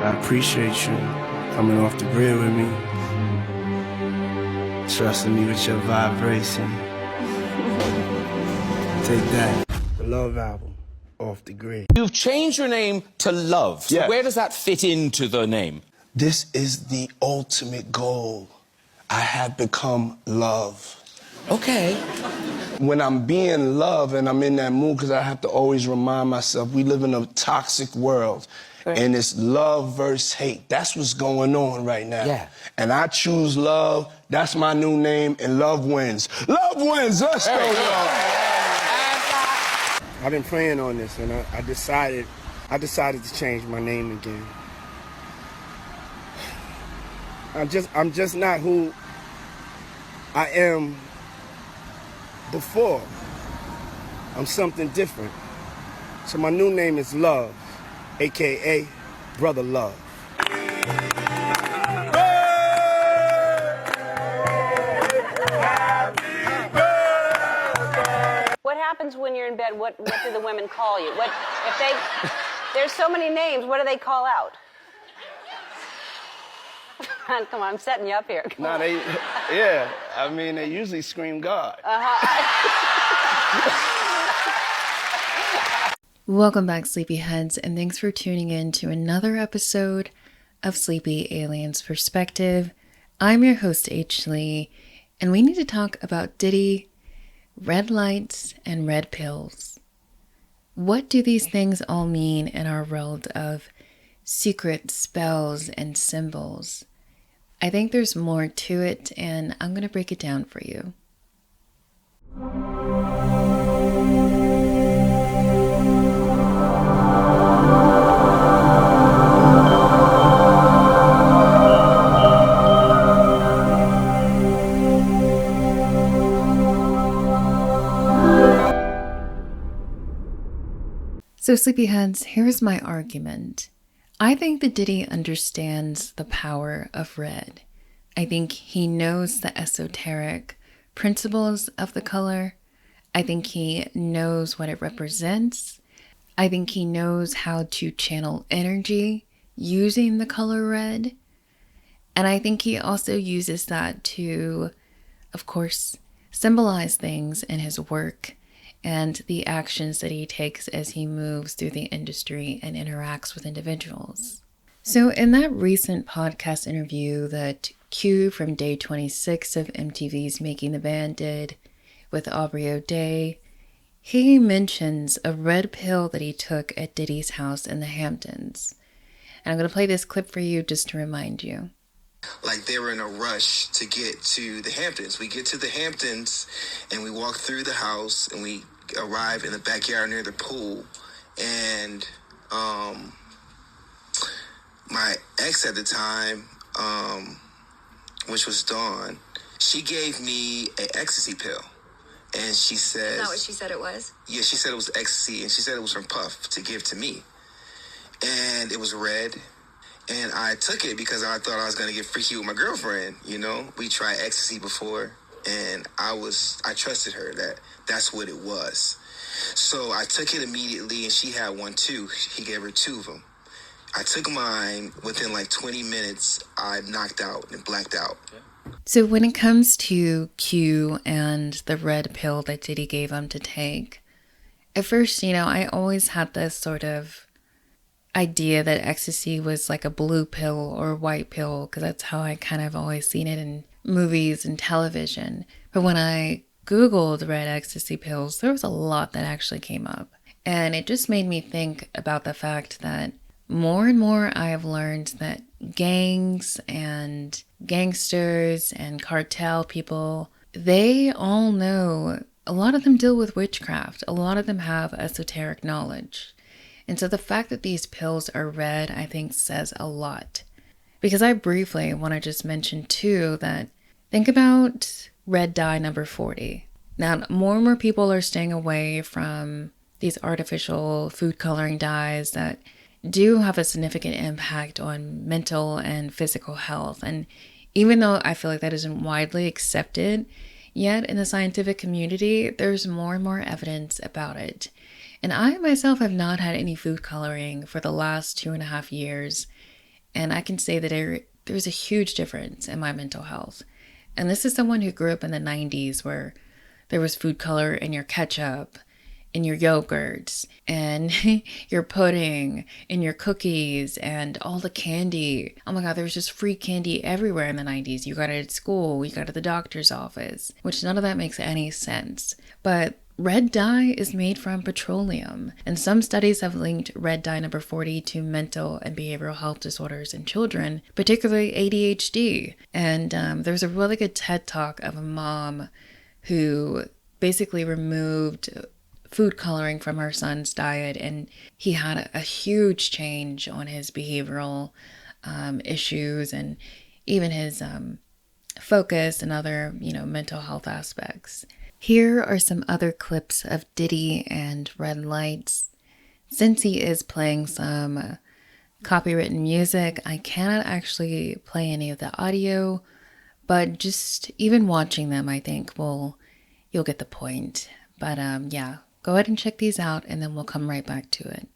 I appreciate you coming off the grid with me, trusting me with your vibration. Take that, the Love album, Off the Grid. You've changed your name to Love. So Yes. where does that fit into the name? This is the ultimate goal. I have become love. Okay. When I'm being love and I'm in that mood, because I have to always remind myself, we live in a toxic world. Right. And it's love versus hate. That's what's going on right now. Yeah. And I choose love. That's my new name, and love wins. Love wins. Let's go, y'all. I've been praying on this, and I decided to change my name again. I'm just not who I am before. I'm something different. So my new name is Love, aka Brother Love. What happens when you're in bed? What do the women call you? What if they? There's so many names. What do they call out? Come on, I'm setting you up here. Nah, they usually scream God. Welcome back, Sleepyheads, and thanks for tuning in to another episode of Sleepy Aliens Perspective. I'm your host, H. Lee, and we need to talk about Diddy, red lights, and red pills. What do these things all mean in our world of secret spells and symbols? I think there's more to it, and I'm going to break it down for you. So, Sleepyheads, here's my argument. I think that Diddy understands the power of red. I think he knows the esoteric principles of the color. I think he knows what it represents. I think he knows how to channel energy using the color red. And I think he also uses that to, of course, symbolize things in his work and the actions that he takes as he moves through the industry and interacts with individuals. So in that recent podcast interview that Q from day 26 of MTV's Making the Band did with Aubrey O'Day, he mentions a red pill that he took at Diddy's house in the Hamptons. And I'm going to play this clip for you just to remind you. Like they were in a rush to get to the Hamptons. We get to the Hamptons and we walk through the house and we arrive in the backyard near the pool. And my ex at the time, which was Dawn, she gave me an ecstasy pill. And she says... Is that what she said it was? Yeah, she said it was ecstasy, and she said it was from Puff to give to me. And it was red. And I took it because I thought I was going to get freaky with my girlfriend, you know? We tried ecstasy before, and I trusted her that that's what it was. So I took it immediately, and she had one too. He gave her two of them. I took mine. Within like 20 minutes, I knocked out and blacked out. So when it comes to Q and the red pill that Diddy gave him to take, at first, I always had this sort of idea that ecstasy was like a blue pill or a white pill, because that's how I kind of always seen it in movies and television. But when I Googled red ecstasy pills, there was a lot that actually came up. And it just made me think about the fact that more and more I have learned that gangs and gangsters and cartel people, they all know, a lot of them deal with witchcraft. A lot of them have esoteric knowledge. And so the fact that these pills are red, I think, says a lot. Because I briefly want to just mention, too, that think about red dye number 40. Now, more and more people are staying away from these artificial food coloring dyes that do have a significant impact on mental and physical health. And even though I feel like that isn't widely accepted yet in the scientific community, there's more and more evidence about it. And I myself have not had any food coloring for the last 2.5 years. And I can say that there's a huge difference in my mental health. And this is someone who grew up in the 90s where there was food color in your ketchup, in your yogurts, and your pudding, and your cookies, and all the candy. Oh my God, there was just free candy everywhere in the 90s. You got it at school, you got it at the doctor's office, which none of that makes any sense. But red dye is made from petroleum, and some studies have linked red dye number 40 to mental and behavioral health disorders in children, particularly ADHD. And there's a really good TED Talk of a mom who basically removed food coloring from her son's diet, and he had a huge change on his behavioral issues and even his focus and other, mental health aspects. Here are some other clips of Diddy and red lights. Since he is playing some copywritten music, I cannot actually play any of the audio, but just even watching them, I think you'll get the point. But yeah, go ahead and check these out, and then we'll come right back to it.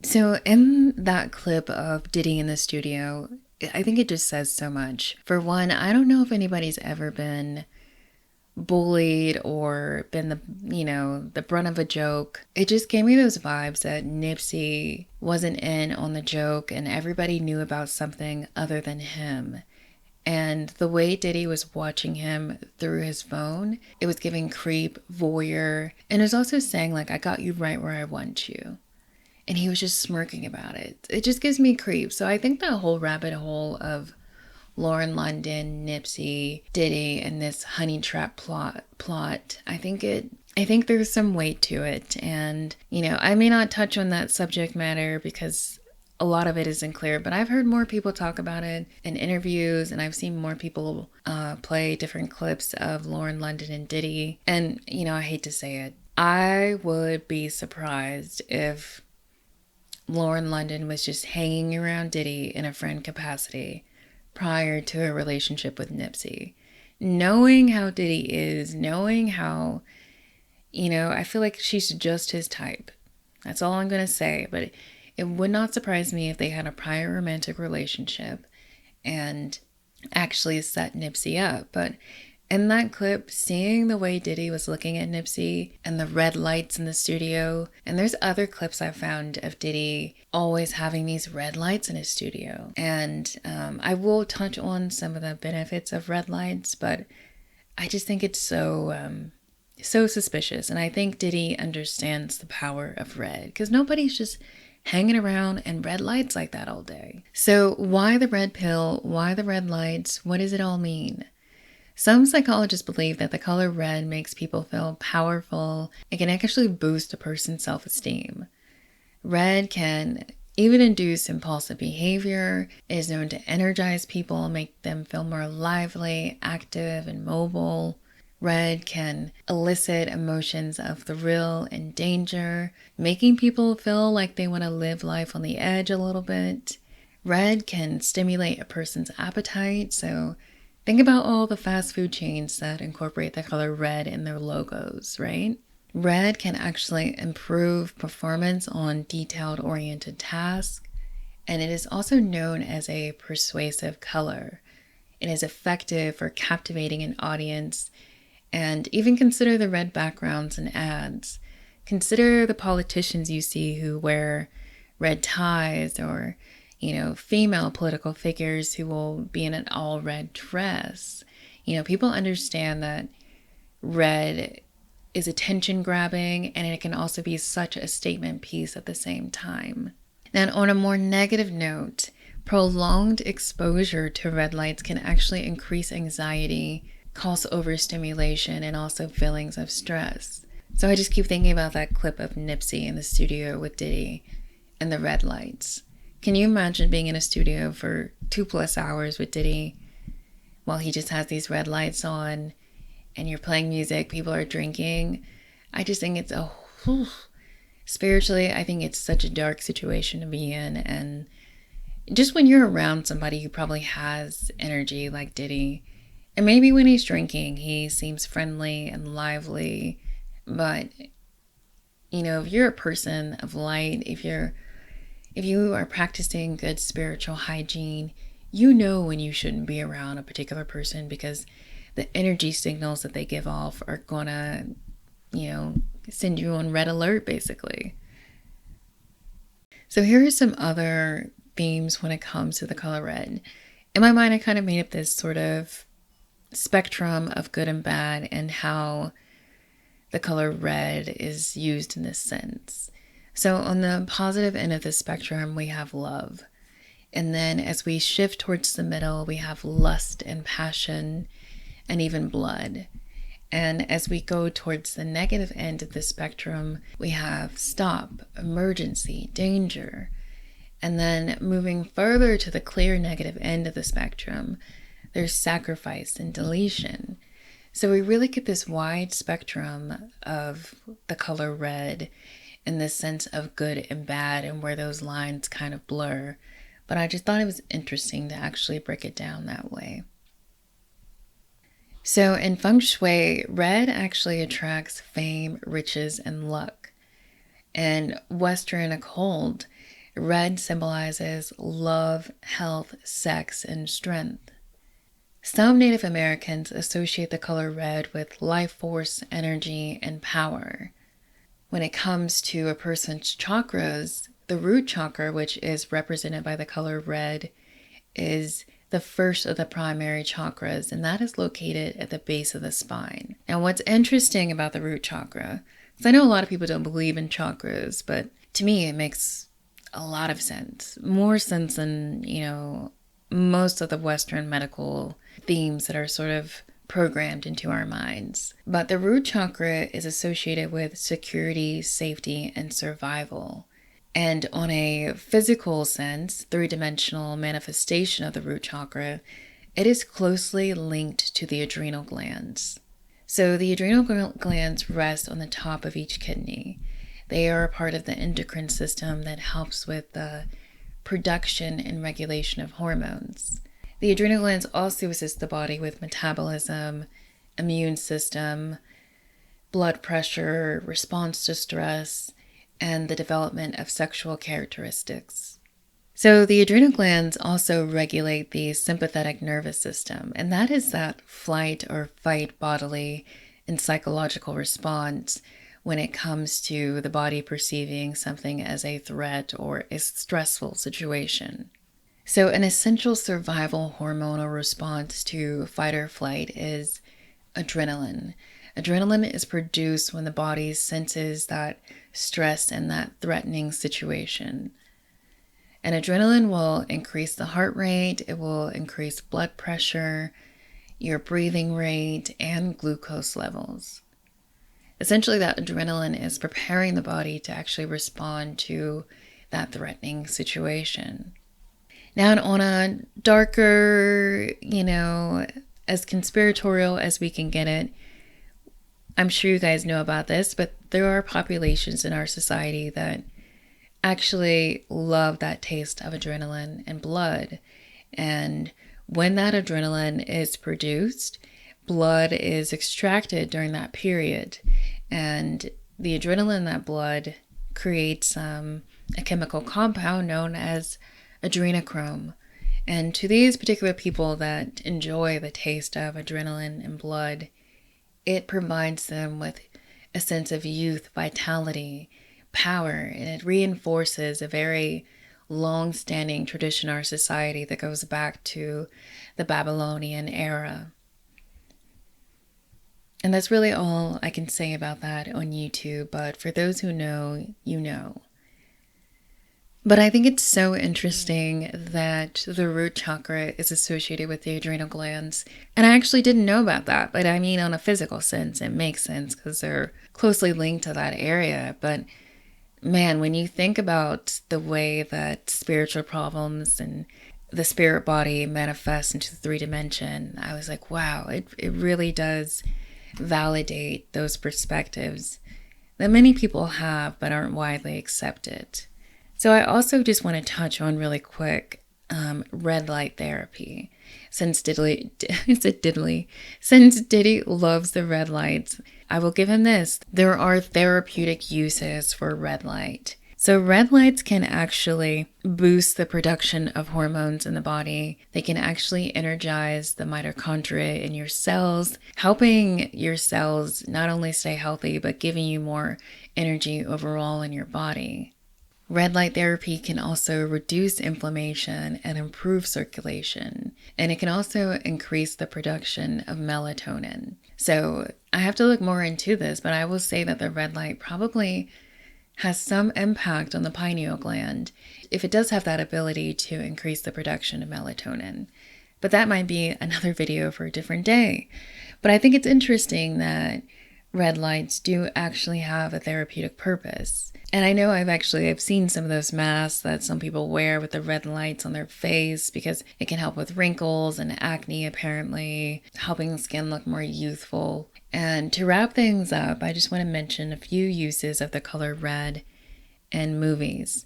So in that clip of Diddy in the studio, I think it just says so much. For one, I don't know if anybody's ever been bullied or been the brunt of a joke. It just gave me those vibes that Nipsey wasn't in on the joke and everybody knew about something other than him. And the way Diddy was watching him through his phone, it was giving creep, voyeur, and it was also saying like, I got you right where I want you. And he was just smirking about it. It just gives me creep. So I think the whole rabbit hole of Lauren London, Nipsey, Diddy, and this honey trap plot, I think there's some weight to it. And, I may not touch on that subject matter because a lot of it isn't clear, but I've heard more people talk about it in interviews, and I've seen more people play different clips of Lauren London and Diddy. And, I hate to say it, I would be surprised if Lauren London was just hanging around Diddy in a friend capacity prior to a relationship with Nipsey. Knowing how Diddy is, knowing how, I feel like she's just his type. That's all I'm going to say. But it would not surprise me if they had a prior romantic relationship and actually set Nipsey up. But in that clip, seeing the way Diddy was looking at Nipsey and the red lights in the studio, and there's other clips I've found of Diddy always having these red lights in his studio. And I will touch on some of the benefits of red lights, but I just think it's so suspicious. And I think Diddy understands the power of red because nobody's just hanging around in red lights like that all day. So why the red pill? Why the red lights? What does it all mean? Some psychologists believe that the color red makes people feel powerful. It can actually boost a person's self-esteem. Red can even induce impulsive behavior. It is known to energize people, make them feel more lively, active, and mobile. Red can elicit emotions of thrill and danger, making people feel like they want to live life on the edge a little bit. Red can stimulate a person's appetite, so think about all the fast food chains that incorporate the color red in their logos, right? Red can actually improve performance on detail-oriented tasks, and it is also known as a persuasive color. It is effective for captivating an audience, and even consider the red backgrounds in ads. Consider the politicians you see who wear red ties, or female political figures who will be in an all red dress. People understand that red is attention grabbing, and it can also be such a statement piece at the same time. And on a more negative note, prolonged exposure to red lights can actually increase anxiety, cause overstimulation, and also feelings of stress. So I just keep thinking about that clip of Nipsey in the studio with Diddy and the red lights. Can you imagine being in a studio for 2+ hours with Diddy while he just has these red lights on and you're playing music, people are drinking? I just think it's spiritually, I think it's such a dark situation to be in. And just when you're around somebody who probably has energy like Diddy, and maybe when he's drinking, he seems friendly and lively, but if you're a person of light, if you are practicing good spiritual hygiene, when you shouldn't be around a particular person, because the energy signals that they give off are gonna, send you on red alert, basically. So here are some other themes when it comes to the color red. In my mind, I kind of made up this sort of spectrum of good and bad, and how the color red is used in this sense. So on the positive end of the spectrum, we have love. And then as we shift towards the middle, we have lust and passion and even blood. And as we go towards the negative end of the spectrum, we have stop, emergency, danger. And then moving further to the clear negative end of the spectrum, there's sacrifice and deletion. So we really get this wide spectrum of the color red in this sense of good and bad, and where those lines kind of blur. But I just thought it was interesting to actually break it down that way. So in feng shui, red actually attracts fame, riches, and luck. And Western occult, red symbolizes love, health, sex, and strength. Some Native Americans associate the color red with life force, energy, and power. When it comes to a person's chakras, the root chakra, which is represented by the color red, is the first of the primary chakras, and that is located at the base of the spine. Now, what's interesting about the root chakra, because I know a lot of people don't believe in chakras, but to me it makes a lot of sense. More sense than, most of the Western medical themes that are sort of programmed into our minds. But the root chakra is associated with security, safety, and survival. And on a physical sense, 3-dimensional manifestation of the root chakra, it is closely linked to the adrenal glands. So the adrenal glands rest on the top of each kidney. They are a part of the endocrine system that helps with the production and regulation of hormones. The adrenal glands also assist the body with metabolism, immune system, blood pressure, response to stress, and the development of sexual characteristics. So the adrenal glands also regulate the sympathetic nervous system, and that is that flight or fight bodily and psychological response when it comes to the body perceiving something as a threat or a stressful situation. So an essential survival hormonal response to fight or flight is adrenaline. Adrenaline is produced when the body senses that stress and that threatening situation. And adrenaline will increase the heart rate, it will increase blood pressure, your breathing rate, and glucose levels. Essentially, that adrenaline is preparing the body to actually respond to that threatening situation. Now, on a darker, as conspiratorial as we can get it, I'm sure you guys know about this, but there are populations in our society that actually love that taste of adrenaline and blood. And when that adrenaline is produced, blood is extracted during that period. And the adrenaline in that blood creates a chemical compound known as adrenochrome. And to these particular people that enjoy the taste of adrenaline and blood, it provides them with a sense of youth, vitality, power, and it reinforces a very long-standing tradition in our society that goes back to the Babylonian era. And that's really all I can say about that on YouTube, but for those who know, you know. But I think it's so interesting that the root chakra is associated with the adrenal glands. And I actually didn't know about that, but I mean, on a physical sense, it makes sense because they're closely linked to that area. But man, when you think about the way that spiritual problems and the spirit body manifests into the 3D, I was like, wow, it really does validate those perspectives that many people have but aren't widely accepted. So I also just want to touch on really quick red light therapy. Since Diddy loves the red lights, I will give him this. There are therapeutic uses for red light. So red lights can actually boost the production of hormones in the body. They can actually energize the mitochondria in your cells, helping your cells not only stay healthy, but giving you more energy overall in your body. Red light therapy can also reduce inflammation and improve circulation, and it can also increase the production of melatonin. So I have to look more into this, but I will say that the red light probably has some impact on the pineal gland if it does have that ability to increase the production of melatonin. But that might be another video for a different day. But I think it's interesting that red lights do actually have a therapeutic purpose. And I know I've seen some of those masks that some people wear with the red lights on their face because it can help with wrinkles and acne, apparently, helping the skin look more youthful. And to wrap things up, I just want to mention a few uses of the color red in movies.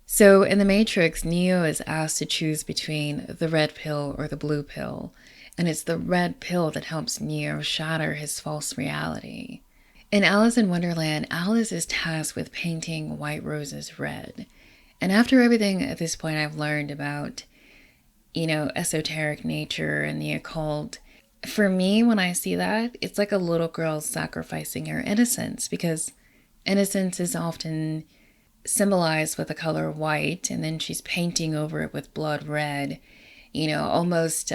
So in The Matrix, Neo is asked to choose between the red pill or the blue pill. And it's the red pill that helps Neo shatter his false reality. In Alice in Wonderland, Alice is tasked with painting white roses red. And after everything at this point I've learned about, esoteric nature and the occult, for me, when I see that, it's like a little girl sacrificing her innocence, because innocence is often symbolized with the color white, and then she's painting over it with blood red, almost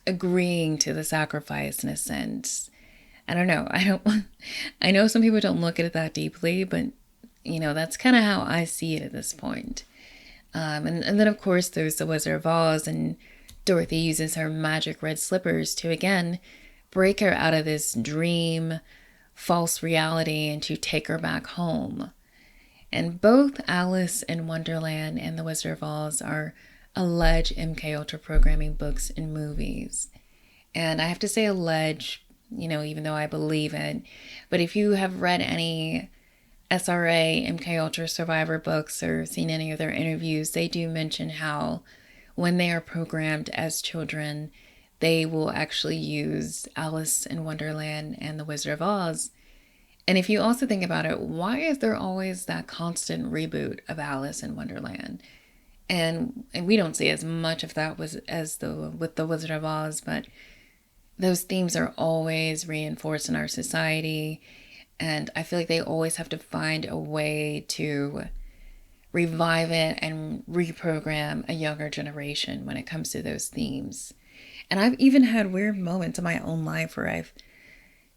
agreeing to the sacrifice in a sense. I don't know. I know some people don't look at it that deeply, but, that's kind of how I see it at this point. And then, of course, there's the Wizard of Oz, and Dorothy uses her magic red slippers to, again, break her out of this dream, false reality, and to take her back home. And both Alice in Wonderland and the Wizard of Oz are alleged MK Ultra programming books and movies. And I have to say alleged, even though I believe it. But if you have read any SRA, MK Ultra Survivor books or seen any of their interviews, they do mention how when they are programmed as children, they will actually use Alice in Wonderland and the Wizard of Oz. And if you also think about it, why is there always that constant reboot of Alice in Wonderland? And we don't see as much of that with the Wizard of Oz, but those themes are always reinforced in our society. And I feel like they always have to find a way to revive it and reprogram a younger generation when it comes to those themes. And I've even had weird moments in my own life where I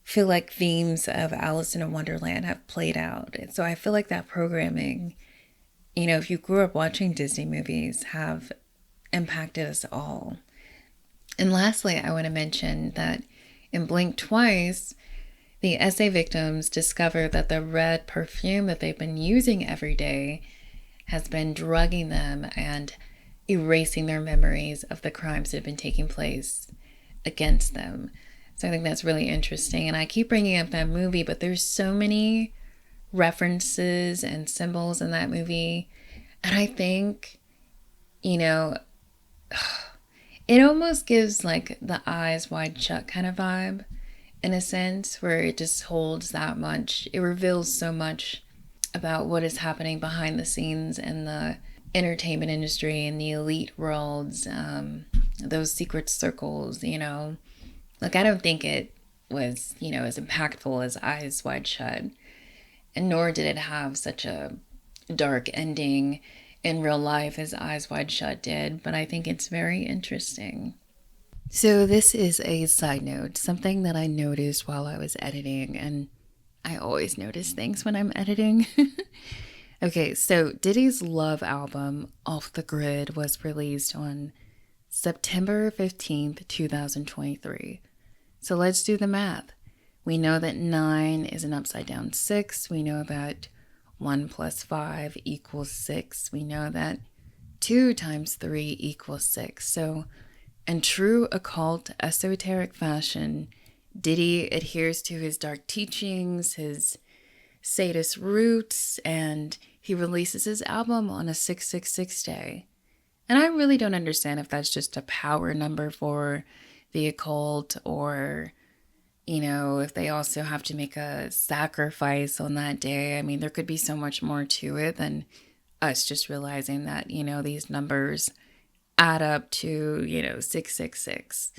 feel like themes of Alice in Wonderland have played out. So I feel like that programming, if you grew up watching Disney movies, have impacted us all. And lastly, I want to mention that in Blink Twice, the SA victims discover that the red perfume that they've been using every day has been drugging them and erasing their memories of the crimes that have been taking place against them. So I think that's really interesting. And I keep bringing up that movie, but there's so many references and symbols in that movie. And I think, you know, it almost gives like the Eyes Wide Shut kind of vibe in a sense, where it just holds that much. It reveals so much about what is happening behind the scenes in the entertainment industry and the elite worlds, those secret circles, you know. Like, I don't think it was, you know, as impactful as Eyes Wide Shut, and nor did it have such a dark ending in real life as Eyes Wide Shut did, but I think it's very interesting. So this is a side note, something that I noticed while I was editing, and I always notice things when I'm editing. Okay, so Diddy's Love album, Off the Grid, was released on September 15th, 2023. So let's do the math. We know that 9 is an upside down 6. We know that 1 plus 5 equals 6. We know that 2 times 3 equals 6. So in true occult esoteric fashion, Diddy adheres to his dark teachings, his sadist roots, and he releases his album on a 666 day. And I really don't understand if that's just a power number for the occult, or, you know, if they also have to make a sacrifice on that day. I mean, there could be so much more to it than us just realizing that, you know, these numbers add up to, you know, 666.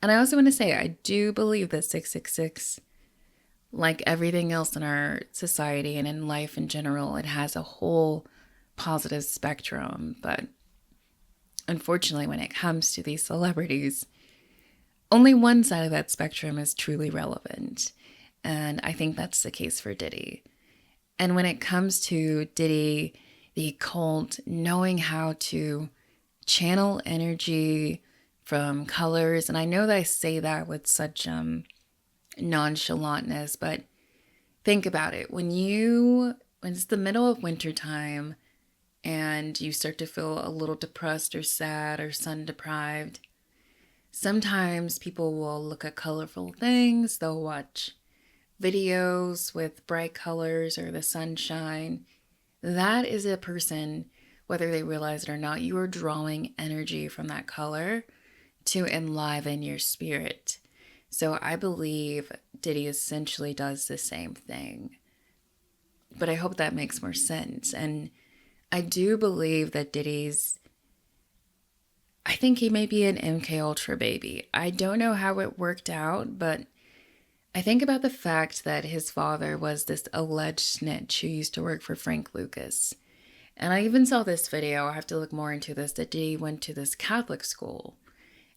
And I also want to say, I do believe that 666, like everything else in our society and in life in general, it has a whole positive spectrum. But unfortunately, when it comes to these celebrities, only one side of that spectrum is truly relevant. And I think that's the case for Diddy. And when it comes to Diddy, the cult, knowing how to channel energy from colors, and I know that I say that with such nonchalantness, but think about it. When it's the middle of winter time and you start to feel a little depressed or sad or sun deprived, sometimes people will look at colorful things. They'll watch videos with bright colors or the sunshine. That is a person, whether they realize it or not, you are drawing energy from that color to enliven your spirit. So I believe Diddy essentially does the same thing. But I hope that makes more sense. And I do believe that I think he may be an MK Ultra baby. I don't know how it worked out, but I think about the fact that his father was this alleged snitch who used to work for Frank Lucas. And I even saw this video, I have to look more into this, that Diddy went to this Catholic school.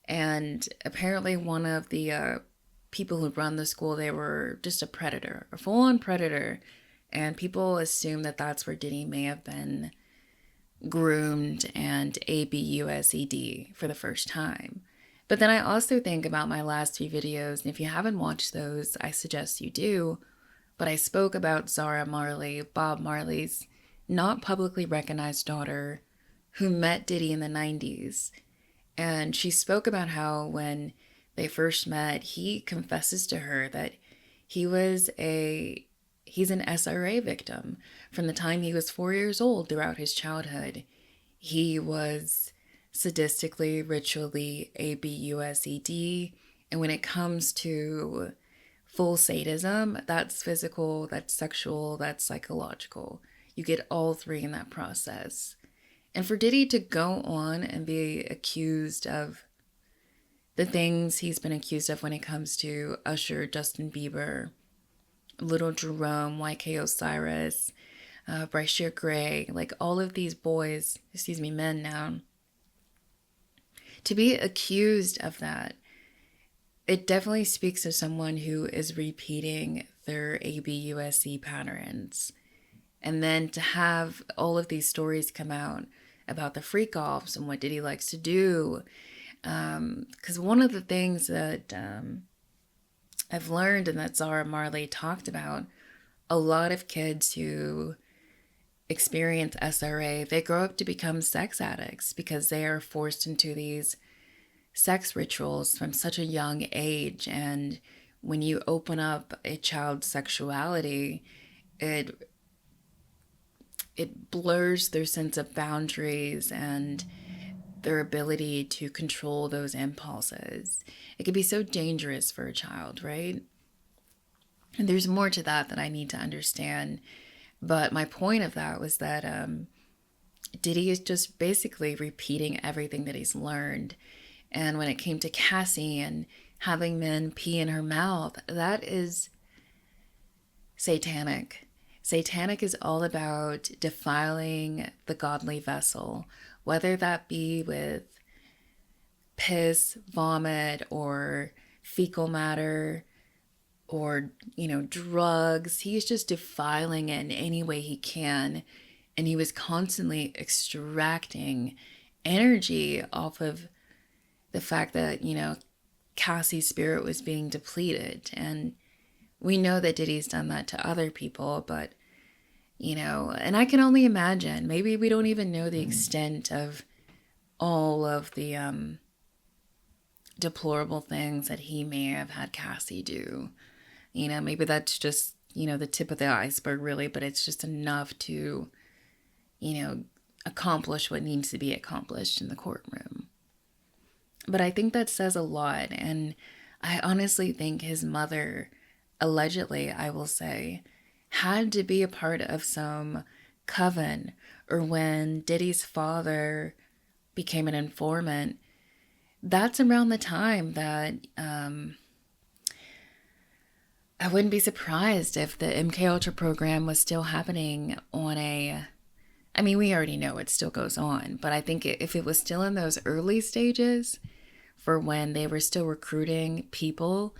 And apparently one of the people who run the school, they were just a predator, a full-on predator. And people assume that that's where Diddy may have been groomed and ABUSED for the first time. But then I also think about my last few videos, and if you haven't watched those, I suggest you do. But I spoke about Zara Marley, Bob Marley's not publicly recognized daughter, who met Diddy in the 90s. And she spoke about how when they first met, he confesses to her that he's an SRA victim. From the time he was 4 years old throughout his childhood, he was sadistically, ritually ABUSED. And when it comes to full sadism, that's physical, that's sexual, that's psychological. You get all three in that process. And for Diddy to go on and be accused of the things he's been accused of when it comes to Usher, Justin Bieber, Little Jerome, YK Osiris, Brycia Gray, like all of these men now, to be accused of that, it definitely speaks of someone who is repeating their ABUSC patterns. And then to have all of these stories come out about the freak offs and what Diddy likes to do, Because one of the things that I've learned and that Zara Marley talked about, a lot of kids who experience SRA, they grow up to become sex addicts because they are forced into these sex rituals from such a young age. And when you open up a child's sexuality, it blurs their sense of boundaries and their ability to control those impulses. It can be so dangerous for a child, right? And there's more to that I need to understand. But my point of that was that Diddy is just basically repeating everything that he's learned. And when it came to Cassie and having men pee in her mouth, that is satanic. Satanic is all about defiling the godly vessel, whether that be with piss, vomit, or fecal matter, or, drugs. He's just defiling it in any way he can. And he was constantly extracting energy off of the fact that, Cassie's spirit was being depleted. And we know that Diddy's done that to other people, but, and I can only imagine, maybe we don't even know the extent of all of the deplorable things that he may have had Cassie do. Maybe that's just, the tip of the iceberg, really, but it's just enough to, accomplish what needs to be accomplished in the courtroom. But I think that says a lot, and I honestly think his mother, allegedly, I will say, had to be a part of some coven, or when Diddy's father became an informant, that's around the time that I wouldn't be surprised if the MK Ultra program was still happening on we already know it still goes on, but I think if it was still in those early stages for when they were still recruiting people,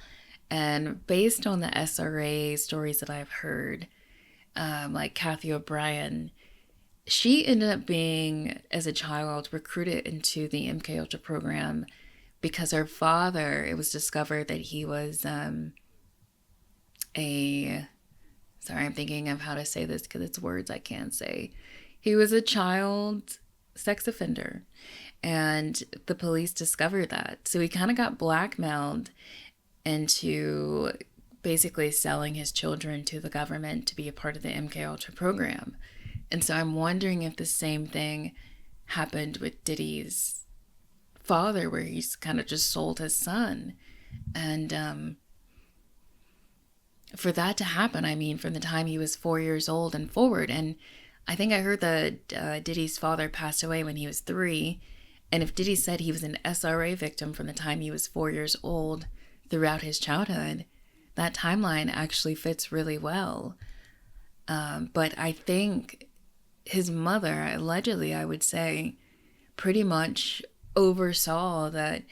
and based on the SRA stories that I've heard, like Kathy O'Brien, she ended up being, as a child, recruited into the MK Ultra program because her father, it was discovered that he was sorry, I'm thinking of how to say this because it's words I can't say. He was a child sex offender, and the police discovered that. So he kind of got blackmailed into basically selling his children to the government to be a part of the MK Ultra program. And so I'm wondering if the same thing happened with Diddy's father, where he's kind of just sold his son. And for that to happen, from the time he was 4 years old and forward, and I think I heard that Diddy's father passed away when he was 3. And if Diddy said he was an SRA victim from the time he was 4 years old throughout his childhood, that timeline actually fits really well. But I think his mother, allegedly, I would say, pretty much oversaw that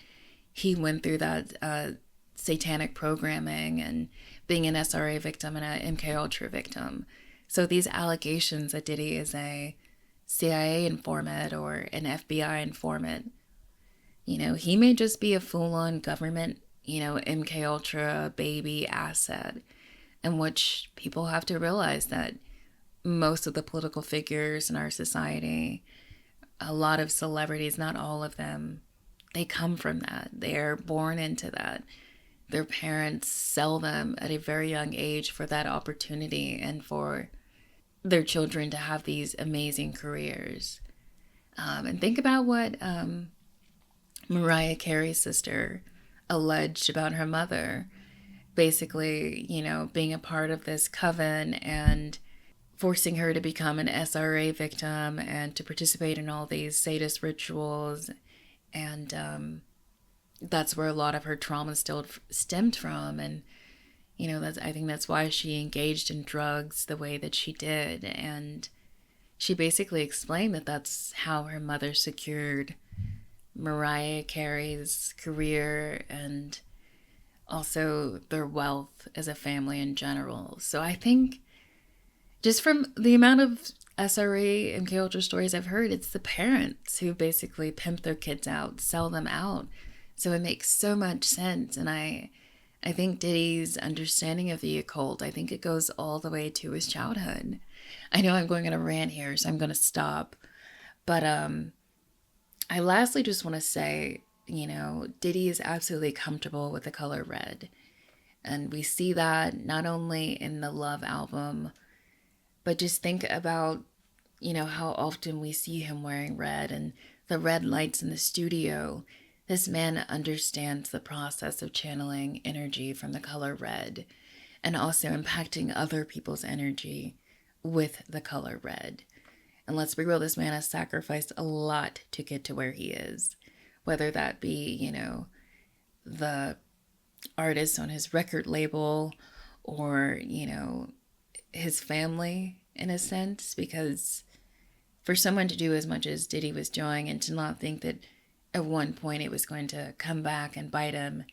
he went through that satanic programming and being an SRA victim and an MK Ultra victim. So these allegations that Diddy is a CIA informant or an FBI informant, he may just be a full-on government, MK Ultra baby asset, in which people have to realize that most of the political figures in our society, a lot of celebrities, not all of them, they come from that. They're born into that. Their parents sell them at a very young age for that opportunity and for their children to have these amazing careers. And think about what Mariah Carey's sister alleged about her mother. Basically, being a part of this coven and forcing her to become an SRA victim and to participate in all these sadist rituals. And that's where a lot of her trauma still stemmed from. And, I think that's why she engaged in drugs the way that she did. And she basically explained that that's how her mother secured Mariah Carey's career and also their wealth as a family in general. So I think just from the amount of SRA and MK stories I've heard, it's the parents who basically pimp their kids out, sell them out. So it makes so much sense. And I think Diddy's understanding of the occult, I think it goes all the way to his childhood. I know I'm going on a rant here, so I'm going to stop. But I lastly just want to say, you know, Diddy is absolutely comfortable with the color red. And we see that not only in the Love album, but just think about, you know, how often we see him wearing red and the red lights in the studio. This man understands the process of channeling energy from the color red and also impacting other people's energy with the color red. And let's be real, this man has sacrificed a lot to get to where he is. Whether that be, you know, the artist on his record label or, you know, his family in a sense, because for someone to do as much as Diddy was doing and to not think that at one point it was going to come back and bite him,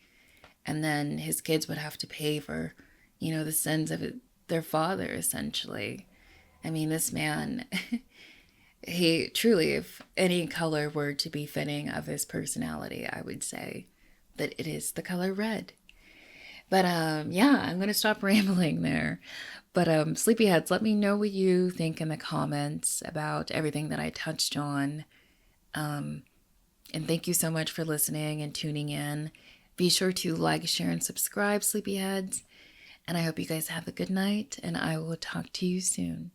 and then his kids would have to pay for, you know, the sins of their father, essentially. I mean, this man, he truly, if any color were to be fitting of his personality, I would say that it is the color red. But yeah, I'm going to stop rambling there. But Sleepyheads, let me know what you think in the comments about everything that I touched on. And thank you so much for listening and tuning in. Be sure to like, share, and subscribe, Sleepyheads. And I hope you guys have a good night, and I will talk to you soon.